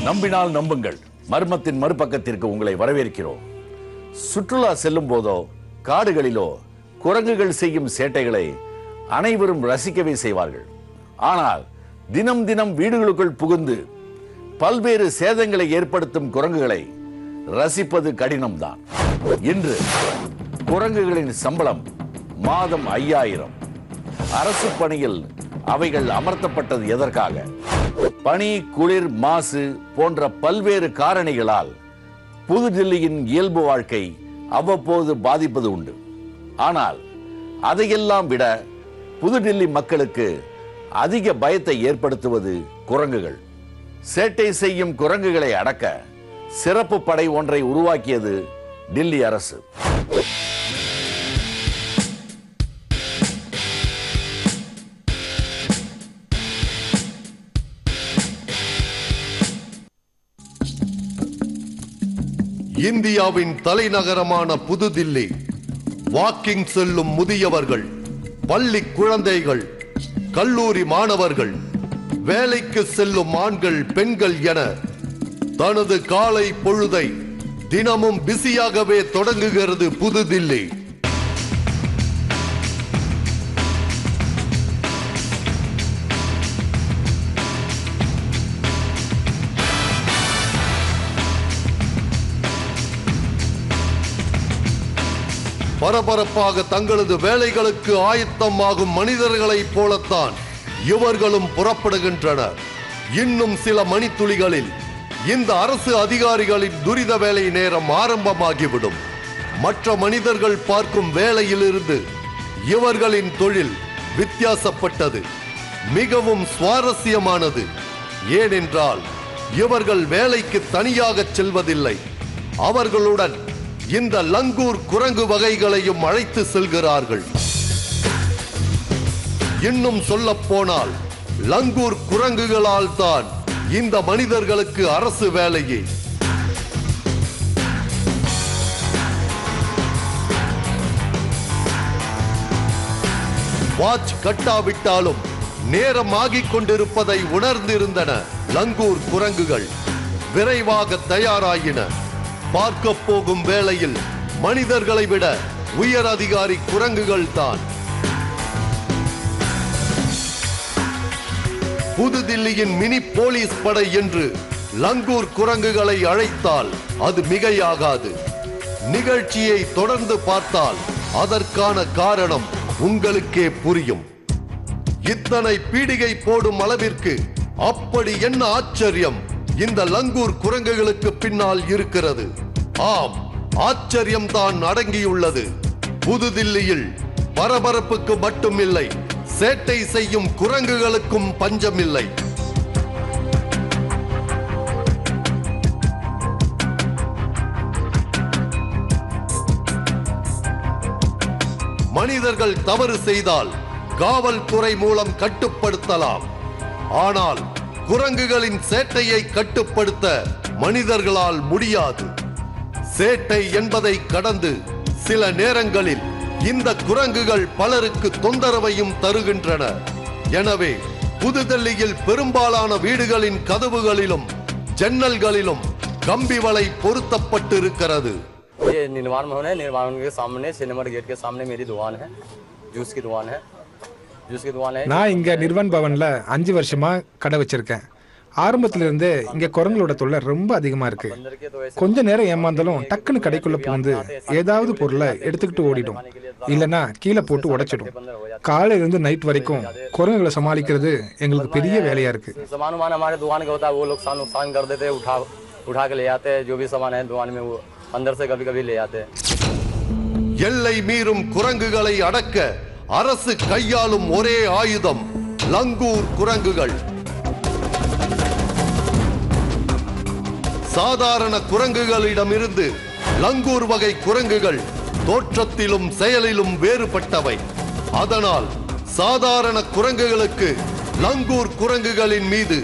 நம்பினால் நம்புங்கள். மர்மத்தின் மறுபக்கத்திற்கு உங்களை வரவேற்கிறோம். சுற்றுலா செல்லும் போதோ காடுகளிலோ குரங்குகள் செய்யும் சேட்டைகளை அனைவரும் ரசிக்கவே செய்வார்கள். ஆனால் தினம் தினம் வீடுகளுக்குள் புகுந்து பல்வேறு சேதங்களை ஏற்படுத்தும் குரங்குகளை ரசிப்பது கடினம்தான். இன்று குரங்குகளின் சம்பளம் மாதம் 5000. அரசு பணியில் அவைகள் அமர்த்தப்பட்டது எதற்காக? பனி, குளிர், மாசு போன்ற பல்வேறு காரணிகளால் புதுடில்லியின் இயல்பு வாழ்க்கை அவ்வப்போது பாதிப்பது உண்டு. ஆனால் அதையெல்லாம் விட புதுடில்லி மக்களுக்கு அதிக பயத்தை ஏற்படுத்துவது குரங்குகள். சேட்டை செய்யும் குரங்குகளை அடக்க சிறப்பு படை ஒன்றை உருவாக்கியது டில்லி அரசு. இந்தியாவின் தலைநகரமான புதுதில்லி வாக்கிங் செல்லும் முதியவர்கள், பள்ளி குழந்தைகள், கல்லூரி மாணவர்கள், வேலைக்கு செல்லும் ஆண்கள், பெண்கள் என தனது காலை பொழுதை தினமும் பிஸியாகவே தொடங்குகிறது புதுதில்லி. பரபரப்பாக தங்களது வேலைகளுக்கு ஆயத்தமாகும் மனிதர்களைப் போலத்தான் இவர்களும் புறப்படுகின்றனர். இன்னும் சில மணித்துளிகளில் இந்த அரசு அதிகாரிகளின் துரித வேலை நேரம் ஆரம்பமாகிவிடும். மற்ற மனிதர்கள் பார்க்கும் வேலையிலிருந்து இவர்களின் தொழில் வித்தியாசப்பட்டது, மிகவும் சுவாரஸ்யமானது. ஏனென்றால் இவர்கள் வேலைக்கு தனியாக செல்வதில்லை, அவர்களுடன் இந்த லங்கூர் குரங்கு வகைகளையும் அழைத்து செல்கிறார்கள். இன்னும் சொல்ல போனால் லங்கூர் குரங்குகளால் தான் இந்த மனிதர்களுக்கு அரசு வேலையே. வாட்ச் கட்டாவிட்டாலும் நேரம் ஆகிக் கொண்டிருப்பதை உணர்ந்திருந்தன லங்கூர் குரங்குகள். விரைவாக தயாராயின. பார்க்க போகும் வேளையில் மனிதர்களை விட உயர் அதிகாரி குரங்குகள் தான். புதுதில்லியின் மினி போலீஸ் படை என்று லங்கூர் குரங்குகளை அழைத்தால் அது மிகையாகாது. நிகழ்ச்சியை தொடர்ந்து பார்த்தால் அதற்கான காரணம் உங்களுக்கே புரியும். இத்தனை பீடிகை போடும் அளவிற்கு அப்படி என்ன ஆச்சரியம் இந்த லங்கூர் குரங்குகளுக்கு பின்னால் இருக்கிறது? ஆம், ஆச்சரியம்தான் அடங்கியுள்ளது. புதுதில்லியில் பரபரப்புக்கு மட்டுமில்லை, சேட்டை செய்யும் குரங்குகளுக்கும் பஞ்சமில்லை. மனிதர்கள் தவறு செய்தால் காவல்துறை மூலம் கட்டுப்படுத்தலாம். ஆனால் குரங்குகளின் சேட்டையை கட்டுப்படுத்த மனிதர்களால் முடியாது. சேட்டை என்பதை கடந்து சில நேரங்களில் இந்த குரங்குகள் பலருக்கு தொந்தரவையும் தருகின்றன. எனவே புதுதில்லியில் பெரும்பாலான வீடுகளின் கதவுகளிலும் ஜன்னல்களிலும் கம்பி வலை பொருத்தப்பட்டிருக்கிறது. ये निर्माण भवन है। निर्माण के सामने सिनेमा गेट के सामने मेरी दुकान है, जूस की दुकान है। நான் இங்க நிர்வாண் பவன்ல 5 வருஷமா கடை வச்சிருக்கேன். ஆரம்பத்துல இருந்து இங்க குரங்களோட தொல்லை ரொம்ப அதிகமா இருக்கு. கொஞ்ச நேரம் ஏமாந்தாலும் டக்குன்னு கடைக்குள்ள புகுந்து ஏதாவது பொருளை எடுத்துக்கிட்டு ஓடிடும், இல்லைன்னா கீழே போட்டு உடைச்சிடும். காலையில இருந்து நைட் வரைக்கும் குரங்குகளை சமாளிக்கிறது எங்களுக்கு பெரிய வேலையா இருக்கு. எல்லை மீறும் குரங்குகளை அடக்க அரசு கையாளும் ஒரே ஆயுதம் லங்கூர் குரங்குகள். சாதாரண குரங்குகளிடமிருந்து லங்கூர் வகை குரங்குகள் தோற்றத்திலும் செயலிலும் வேறுபட்டவை. அதனால் சாதாரண குரங்குகளுக்கு லங்கூர் குரங்குகளின் மீது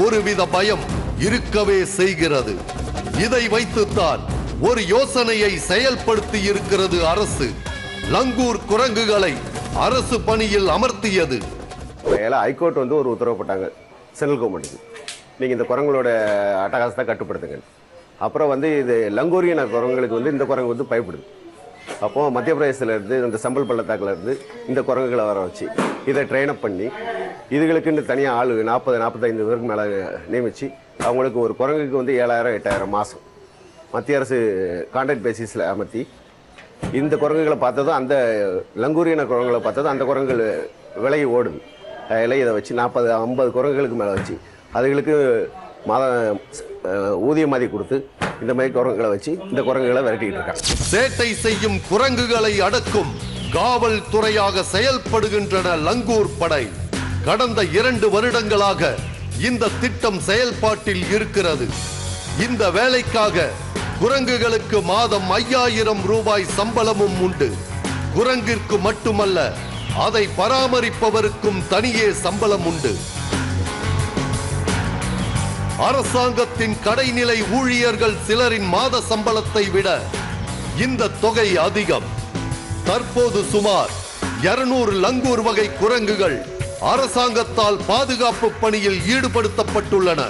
ஒருவித பயம் இருக்கவே செய்கிறது. இதை வைத்துத்தான் ஒரு யோசனையை செயல்படுத்தி இருக்கிறது அரசு. லங்கூர் குரங்குகளை அரசு பணியில் அமர்த்தியது. ஹைகோர்ட் வந்து ஒரு உத்தரவு போட்டாங்க சென்ட்ரல் கவர்மெண்ட்டுக்கு, நீங்கள் இந்த குரங்களோட அட்டகாசத்தை கட்டுப்படுத்துங்க. அப்புறம் வந்து இது லங்கூரியன குரங்குகளுக்கு வந்து இந்த குரங்கு வந்து பயப்படுது. அப்போது மத்திய பிரதேசத்தில் இருந்து இந்த சம்பல் பள்ளத்தாக்கில் இருந்து இந்த குரங்குகளை வர வச்சு இதை ட்ரெயின் அப் பண்ணி இதுகளுக்குன்னு தனியாக ஆள் 40-45 பேருக்கு மேலே நியமித்து அவங்களுக்கு ஒரு குரங்குக்கு வந்து 7,000-8,000 மாதம் மத்திய அரசு கான்ட்ராக்ட் பேசிஸில் அமர்த்தி இந்த குரங்குகளை பார்த்ததும் அந்த லங்கூரியன குரங்குகளை பார்த்ததும் அந்த குரங்குகள் விலகி ஓடுது. அதில் இதை வச்சு 40-50 குரங்குகளுக்கு மேலே வச்சு அதுகளுக்கு ஊதியம் மாதிரி கொடுத்து இந்த மாதிரி குரங்குகளை வச்சு இந்த குரங்குகளை விரட்டிக்கிட்டு இருக்காங்க. சேட்டை செய்யும் குரங்குகளை அடக்கும் காவல்துறையாக செயல்படுகின்றன லங்கூர் படை. கடந்த 2 வருடங்களாக இந்த திட்டம் செயல்பாட்டில் இருக்கிறது. இந்த வேலைக்காக குரங்குகளுக்கு மாதம் 5,000 ரூபாய் சம்பளமும் உண்டு. குரங்கிற்கு மட்டுமல்ல, அதை பராமரிப்பவருக்கும் தனியே சம்பளம் உண்டு. அரசாங்கத்தின் கடைநிலை ஊழியர்கள் சிலரின் மாத சம்பளத்தை விட இந்த தொகை அதிகம். தற்போது சுமார் 200 லங்கூர் வகை குரங்குகள் அரசாங்கத்தால் பாதுகாப்பு பணியில் ஈடுபடுத்தப்பட்டுள்ளன.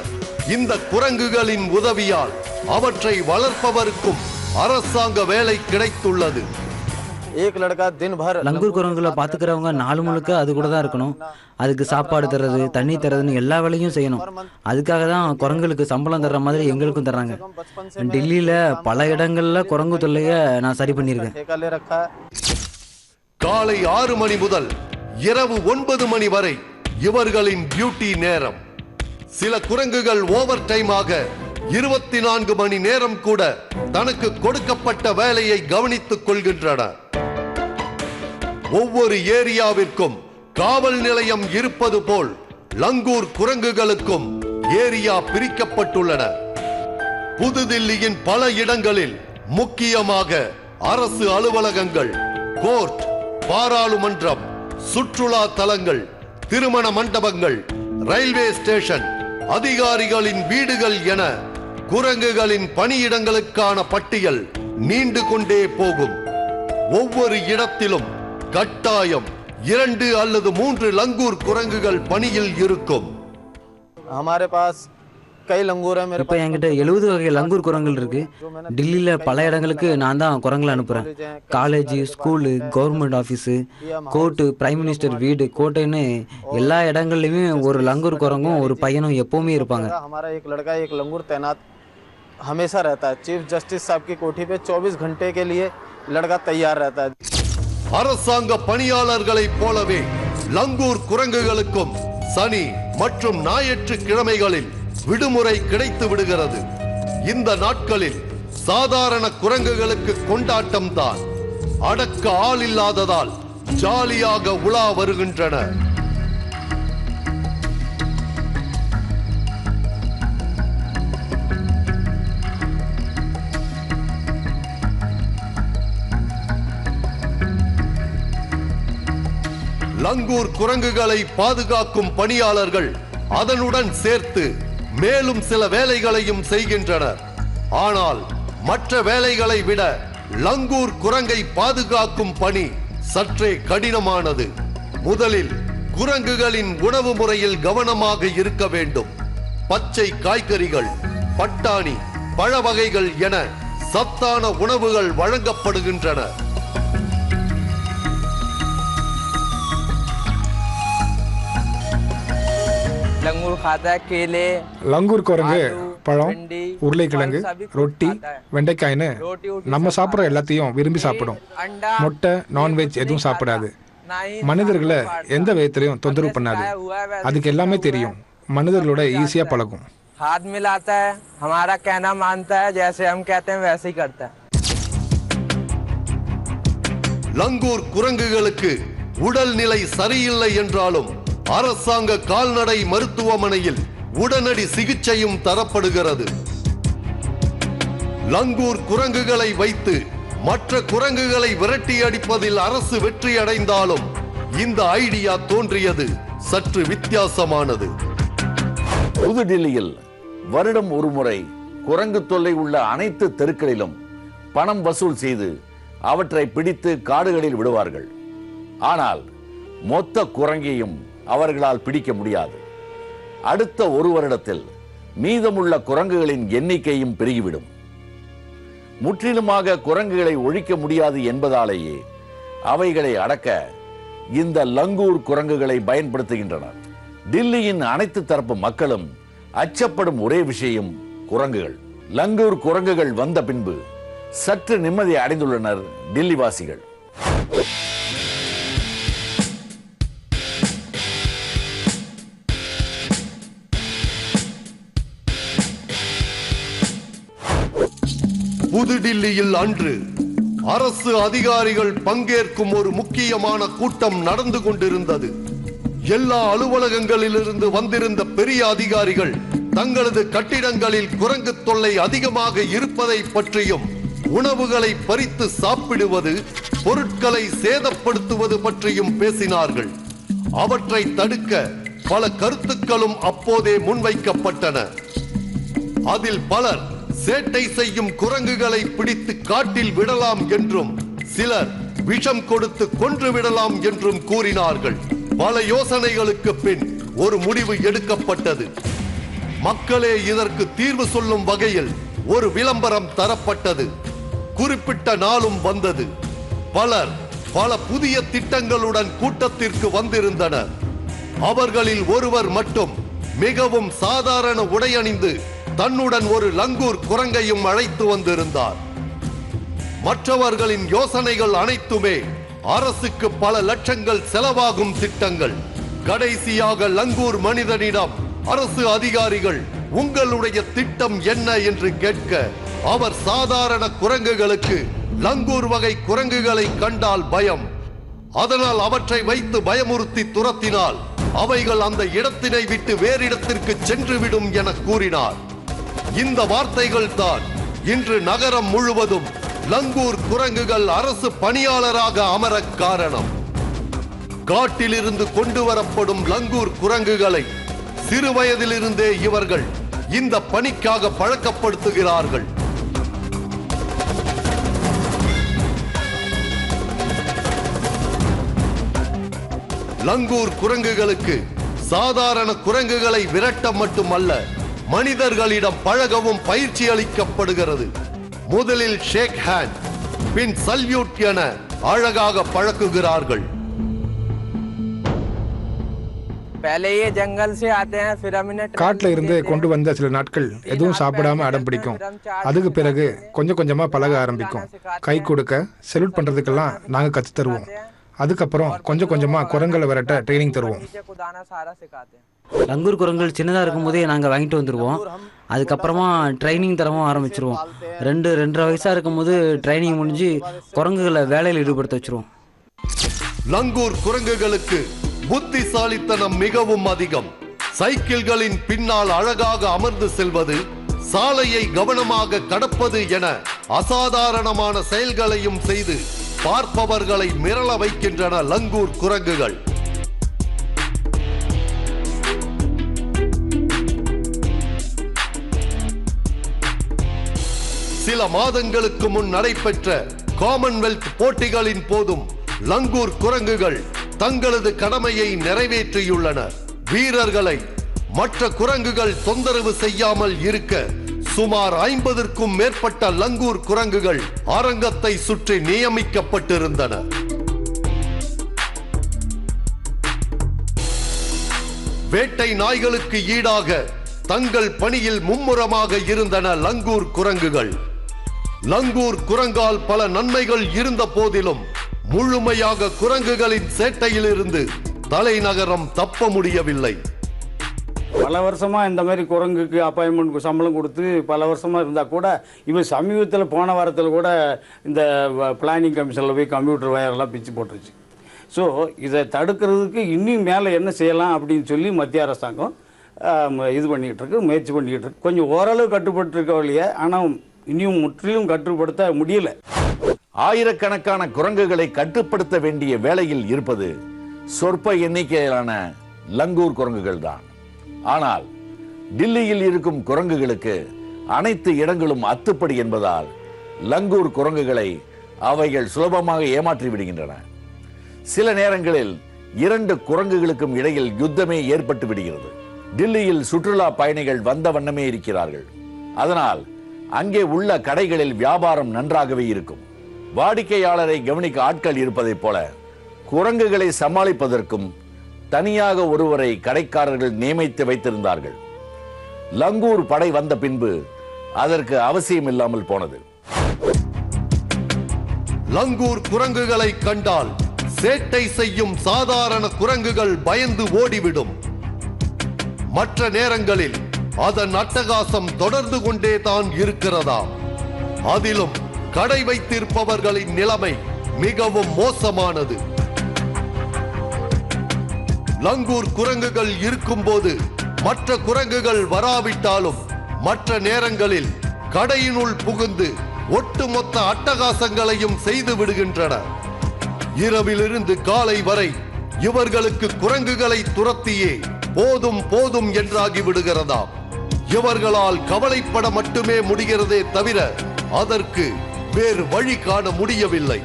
இந்த குரங்குகளின் உதவியால் அவற்றை வளர்ப்பவருக்கும் அரசாங்க வேலை கிடைத்துள்ளது. லங்கூர் குரங்குகளை பாத்துக்கிறவங்க நாலு முழுக்க அது கூட தான் இருக்கணும். அதுக்கு சாப்பாடு தர்றது, தண்ணி தர்றதுன்னு எல்லா வேலையும் செய்யணும். அதுக்காக தான் குரங்குகளுக்கு சம்பளம் தர்ற மாதிரி எங்களுக்கும் தர்றாங்க. டெல்லியில பல இடங்கள்ல குரங்கு தொல்லைய நான் சரி பண்ணியிருக்கேன். காலை 6 மணி முதல் இரவு 9 மணி வரை இவர்களின் டியூட்டி நேரம். சில குரங்குகள் ஓவர் டைமாக 24 மணி நேரம் கூட தனக்கு கொடுக்கப்பட்ட வேலையை கவனித்துக் கொள்கின்றன. ஒவ்வொரு ஏரியாவிற்கும் காவல் நிலையம் இருப்பது போல் லங்கூர் குரங்குகளுக்கும் ஏரியா பிரிக்கப்பட்டுள்ளன. புதுதில்லியின் பல இடங்களில், முக்கியமாக அரசு அலுவலகங்கள், கோர்ட், பாராளுமன்றம், சுற்றுலா தலங்கள், திருமண மண்டபங்கள், ரயில்வே ஸ்டேஷன், அதிகாரிகளின் வீடுகள் என குரங்குகளின் பணியிடங்களுக்கான பட்டியல் நீண்டு கொண்டே போகும். ஒவ்வொரு இடத்திலும் கட்டாயம் 2 அல்லது 3 லங்கூர் குரங்குகள் பணியில் இருக்கும். இப்ப என்கிட்ட 70 வகை லங்கூர் குரங்குகள் இருக்கு. டெல்லியில பல இடங்களுக்கு நான் தான் குரங்குல அனுப்புறேன். College, school, government office, court, prime minister வீடு, கோட்டைன்னு எல்லா இடங்கள்லயுமே ஒரு லங்கூர் குரங்கும் ஒரு பையனும் எப்பவுமே இருப்பாங்க. हमेशा रहता है। चीफ जस्टिस साहब की कोठी पे 24 घंटे के लिए लड़का तैयार रहता है। அரசாங்க பணியாளர்களைப் போலவே லங்கூர் குரங்குகளுக்கும் சனி மற்றும் ஞாயிற்றுக்கிழமைகளில் விடுமுறை கிடைத்து விடுகிறது. இந்த நாட்களில் சாதாரண குரங்குகளுக்கு கொண்டாட்டம் தான். அடக்க ஆள் இல்லாததால் ஜாலியாக உலா வருகின்றன. லங்கூர் குரங்குகளை பாதுகாக்கும் பணியாளர்கள் அதனுடன் சேர்த்து மேலும் சில வேலைகளையும் செய்கின்றனர். ஆனால் மற்ற வேலைகளை விட லங்கூர் குரங்கை பாதுகாக்கும் பணி சற்றே கடினமானது. முதலில் குரங்குகளின் உணவு முறையில் கவனமாக இருக்க வேண்டும். பச்சை காய்கறிகள், பட்டாணி, பழ வகைகள் என சத்தான உணவுகள் வழங்கப்படுகின்றன. லங்கூர் குரங்கு பழம், உருளைக்கிழங்கு, ரொட்டி, வெண்டைக்காய்னு நம்ம சாப்பிட்ற எல்லாத்தையும் விரும்பி சாப்பிடும். முட்டை, நான்வெஜ் எதுவும் சாப்பிடாது. மனிதர்களை எந்த விதத்திலையும் தொந்தரவு பண்ணாது. அதுக்கு எல்லாமே தெரியும். மனிதர்களோட ஈஸியா பழகும். हाथ मिलाता है, हमारा कहना मानता है, जैसे हम कहते हैं वैसे ही करता है. லங்கூர் குரங்குகளுக்கு உடல்நிலை சரியில்லை என்றாலும் அரசாங்க கால்நடை மருத்துவமனையில் உடனடி சிகிச்சையும் தரப்படுகிறது. லங்கூர் குரங்குகளை வைத்து மற்ற குரங்குகளை விரட்டி அடிப்பதில் அரசு வெற்றி அடைந்தாலும் இந்த ஐடியா தோன்றியது சற்று வித்தியாசமானது. புதுடில்லியில் வருடம் ஒரு முறை குரங்கு தொல்லை உள்ள அனைத்து தெருக்களிலும் பணம் வசூல் செய்து அவற்றை பிடித்து காடுகளில் விடுவார்கள். ஆனால் மொத்த குரங்கையும் அவர்களால் பிடிக்க முடியாது. அடுத்த ஒரு வருடத்தில் மீதமுள்ள குரங்குகளின் எண்ணிக்கையும் பெருகிவிடும். முற்றிலுமாக குரங்குகளை ஒழிக்க முடியாது என்பதாலேயே அவைகளை அடக்க இந்த லங்கூர் குரங்குகளை பயன்படுத்துகின்றனர். டில்லியின் அனைத்து தரப்பு மக்களும் அச்சப்படும் ஒரே விஷயம் குரங்குகள். லங்கூர் குரங்குகள் வந்த பின்பு சற்று நிம்மதி அடைந்துள்ளனர் டில்லிவாசிகள். புதுடில்லியில் அன்று அரசு அதிகாரிகள் பங்கேற்கும் ஒரு முக்கியமான கூட்டம் நடந்து கொண்டிருந்தது. எல்லா அலுவலகங்களிலிருந்து வந்திருந்த பெரிய அதிகாரிகள் தங்களது கட்டிடங்களில் குரங்கு தொல்லை அதிகமாக இருப்பதை பற்றியும், உணவுகளை பறித்து சாப்பிடுவது, பொருட்களை சேதப்படுத்துவது பற்றியும் பேசினார்கள். அவற்றை தடுக்க பல கருத்துக்களும் அப்போதே முன்வைக்கப்பட்டன. அதில் பலர் சேட்டை செய்யும் குரங்குகளை பிடித்து காட்டில் விடலாம் என்றும், சிலர் விஷம் கொடுத்து கொன்று விடலாம் என்றும் கூறினார்கள். பல யோசனைகளுக்கு பின் ஒரு முடிவு எடுக்கப்பட்டது. மக்களே இதற்கு தீர்வு சொல்லும் வகையில் ஒரு விளம்பரம் தரப்பட்டது. குறிப்பிட்ட நாளும் வந்தது. பலர் பல புதிய திட்டங்களுடன் கூட்டத்திற்கு வந்திருந்தனர். அவர்களில் ஒருவர் மட்டும் மிகவும் சாதாரண உடையணிந்து தன்னுடன் ஒரு லங்கூர் குரங்கையும் அழைத்து வந்திருந்தார். மற்றவர்களின் யோசனைகள் அனைத்துமே அரசுக்கு பல லட்சங்கள் செலவாகும் திட்டங்கள். கடைசியாக லங்கூர் மனிதனிடம் அரசு அதிகாரிகள் உங்களுடைய திட்டம் என்ன என்று கேட்க, அவர் சாதாரண குரங்குகளுக்கு லங்கூர் வகை குரங்குகளை கண்டால் பயம், அதனால் அவற்றை வைத்து பயமுறுத்தி துரத்தினால் அவைகள் அந்த இடத்தினை விட்டு வேறிடத்திற்கு சென்றுவிடும் என கூறினார். இந்த வார்த்தைகள் தான் இன்று நகரம் முழுவதும் லங்கூர் குரங்குகள் அரசு பணியாளராக அமர காரணம். காட்டிலிருந்து கொண்டு வரப்படும் லங்கூர் குரங்குகளை சிறு வயதிலிருந்தே இவர்கள் இந்த பணிக்காக பழக்கப்படுத்துகிறார்கள். லங்கூர் குரங்குகளுக்கு சாதாரண குரங்குகளை விரட்ட மட்டுமல்ல, மனிதர்களிடம் பழகவும் பயிற்சி அளிக்கப்படுகிறது. முதலில் ஷேக் ஹேண்ட், பின் சல்யூட் என அழகாக பழக்குகிறார்கள். காட்டுல இருந்து கொண்டு வந்த சில நாட்கள் எதுவும் சாப்பிடாம அடம் பிடிக்கும். அதுக்கு பிறகு கொஞ்சம் கொஞ்சமா பழக ஆரம்பிக்கும். கை கொடுக்க, செல்யூட் பண்றதுக்கெல்லாம் நாங்க கத்து தருவோம். அதுக்கப்புறம் கொஞ்சம் கொஞ்சமா குரங்களை விரட்ட ட்ரைனிங் தருவோம். லங்கூர் குரங்குகள் சின்னதாக இருக்கும் போதே நாங்கள் வாங்கிட்டு வந்துடுவோம். அதுக்கப்புறமா ட்ரைனிங் தரவும் ஆரம்பிச்சிருவோம். 2-2.5 வயசாக இருக்கும் போது ட்ரைனிங் முடிஞ்சு குரங்குகளை வேலையில் ஈடுபடுத்த வச்சிருவோம். லங்கூர் குரங்குகளுக்கு புத்திசாலித்தனம் மிகவும் அதிகம். சைக்கிள்களின் பின்னால் அழகாக அமர்ந்து செல்வது, சாலையை கவனமாக கடப்பது என அசாதாரணமான செயல்களையும் செய்து பார்ப்பவர்களை மிரள வைக்கின்றன லங்கூர் குரங்குகள். சில மாதங்களுக்கு முன் நடைபெற்ற காமன்வெல்த் போட்டிகளின் போதும் லங்கூர் குரங்குகள் தங்களது கடமையை நிறைவேற்றியுள்ளனர். வீரர்களை மற்ற குரங்குகள் தொந்தரவு செய்யாமல் இருக்க சுமார் 50க்கும் மேற்பட்ட லங்கூர் குரங்குகள் அரங்கத்தை சுற்றி நியமிக்கப்பட்டிருந்தன. வேட்டை நாய்களுக்கு ஈடாக தங்கள் பணியில் மும்முரமாக இருந்தன லங்கூர் குரங்குகள். லங்கூர் குரங்கால் பல நன்மைகள் இருந்த போதிலும் முழுமையாக குரங்குகளின் சேட்டையிலிருந்து தலைநகரம் தப்ப முடியவில்லை. பல வருஷமாக இந்த மாதிரி குரங்குக்கு அப்பாயின்மெண்ட் சம்பளம் கொடுத்து பல வருஷமாக இருந்தால் கூட, இவன் சமீபத்தில் போன வாரத்தில் கூட இந்த பிளானிங் கமிஷனில் போய் கம்ப்யூட்டர் வயரெல்லாம் பிச்சு போட்டுருச்சு. ஸோ இதை தடுக்கிறதுக்கு இன்னும் மேலே என்ன செய்யலாம் அப்படின்னு சொல்லி மத்திய அரசாங்கம் இது பண்ணிக்கிட்டு இருக்கு, முயற்சி பண்ணிக்கிட்டு இருக்கு. கொஞ்சம் ஓரளவு கட்டுப்பட்டுருக்க வழியே, ஆனால் இன்னும் முற்றிலும் கட்டுப்படுத்த முடியல. ஆயிரக்கணக்கான குரங்குகளை கட்டுப்படுத்த வேண்டிய வேளையில் இருப்பது சொற்ப எண்ணிக்கையிலான லங்கூர் குரங்குகள் தான். ஆனால் டில்லியில் இருக்கும் குரங்குகளுக்கு அனைத்து இடங்களும் அத்துப்படி என்பதால் லங்கூர் குரங்குகளை அவைகள் சுலபமாக ஏமாற்றி விடுகின்றன. சில நேரங்களில் 2 குரங்குகளுக்கும் இடையில் யுத்தமே ஏற்பட்டு விடுகிறது. டில்லியில் சுற்றுலா பயணிகள் வந்த வண்ணமே இருக்கிறார்கள். அதனால் அங்கே உள்ள கடைகளில் வியாபாரம் நன்றாகவே இருக்கும். வாடிக்கையாளரை கவனிக்க ஆட்கள் இருப்பதைப் போல குரங்குகளை சமாளிப்பதற்கும் தனியாக ஒருவரை கடைக்காரர்கள் நியமித்து வைத்திருந்தார்கள். லங்கூர் படை வந்த பின்பு அதற்கு அவசியம் இல்லாமல் போனது. லங்கூர் குரங்குகளை கண்டால் சேட்டை செய்யும் சாதாரண குரங்குகள் பயந்து ஓடிவிடும். மற்ற நேரங்களில் அதன் அட்டகாசம் தொடர்ந்து கொண்டே தான் இருக்கிறதா. அதிலும் கடை வைத்திருப்பவர்களின் நிலைமை மிகவும் மோசமானது. லங்கூர் குரங்குகள் இருக்கும்போது மற்ற குரங்குகள் வராவிட்டாலும் மற்ற நேரங்களில் கடையினுள் புகுந்து ஒட்டுமொத்த அட்டகாசங்களையும் செய்து விடுகின்றன. இரவிலிருந்து காலை வரை இவர்களுக்கு குரங்குகளை துரத்தியே போதும் போதும் என்றாகி விடுகிறதா. இவர்களால் கவலைப்பட மட்டுமே முடிகிறதே தவிர அதற்கு வேறு வழி காண முடியவில்லை.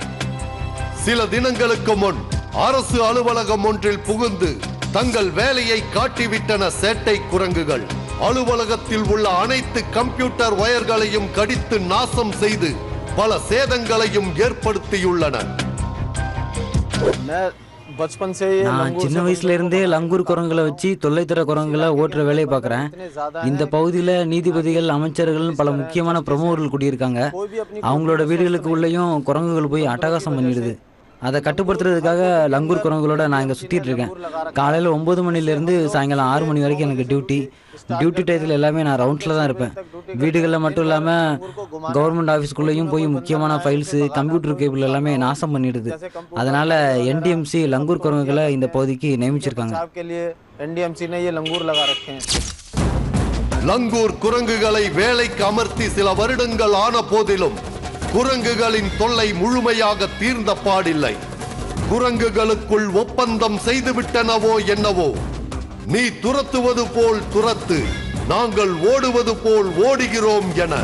சில தினங்களுக்கு முன் அரசு அலுவலகம் ஒன்றில் புகுந்து தங்கள் வேலையை காட்டிவிட்டன சேட்டை குரங்குகள். அலுவலகத்தில் உள்ள அனைத்து கம்ப்யூட்டர் வயர்களையும் கடித்து நாசம் செய்து பல சேதங்களையும் ஏற்படுத்தியுள்ளன. நான் சின்ன வயசுல இருந்தே லங்கூர் குரங்குகளை வச்சு தொல்லை தர குரங்குகளை ஓட்டுற வேலையை பார்க்குறேன். இந்த பகுதியில் நீதிபதிகள், அமைச்சர்கள், பல முக்கியமான பிரமுகர்கள் குடியிருக்காங்க. அவங்களோட வீடுகளுக்கு உள்ளேயும் குரங்குகள் போய் அட்டகாசம் பண்ணிடுது. அதை கட்டுப்படுத்துறதுக்காக லங்கூர் குரங்குகளோட நான் இங்கே சுற்றிட்டு இருக்கேன். காலையில் 9 மணிலேருந்து சாயங்காலம் 6 மணி வரைக்கும் எனக்கு டியூட்டி டயத்தில் எல்லாமே நான் ரவுண்ட்ஸில் தான் இருப்பேன். வீடுகளில் மட்டும் இல்லாமல் கவர்மெண்ட் ஆஃபீஸ்க்குள்ளேயும் போய் முக்கியமான ஃபைல்ஸு, கம்ப்யூட்டர் கேபிள் எல்லாமே நாசம் பண்ணிடுது. அதனால் NDMC லங்கூர் குரங்குகளை இந்த பகுதிக்கு நியமிச்சிருக்காங்க. லங்கூர் குரங்குகளை வேலைக்கு அமர்த்தி சில வருடங்கள் ஆன போதிலும் குரங்குகளின் தொல்லை முழுமையாக தீர்ந்த பாடில்லை. குரங்குகளுக்குள் ஒப்பந்தம் செய்துவிட்டனவோ என்னவோ. நீ துரத்துவது போல் துரத்து, நாங்கள் ஓடுவது போல் ஓடுகிறோம் என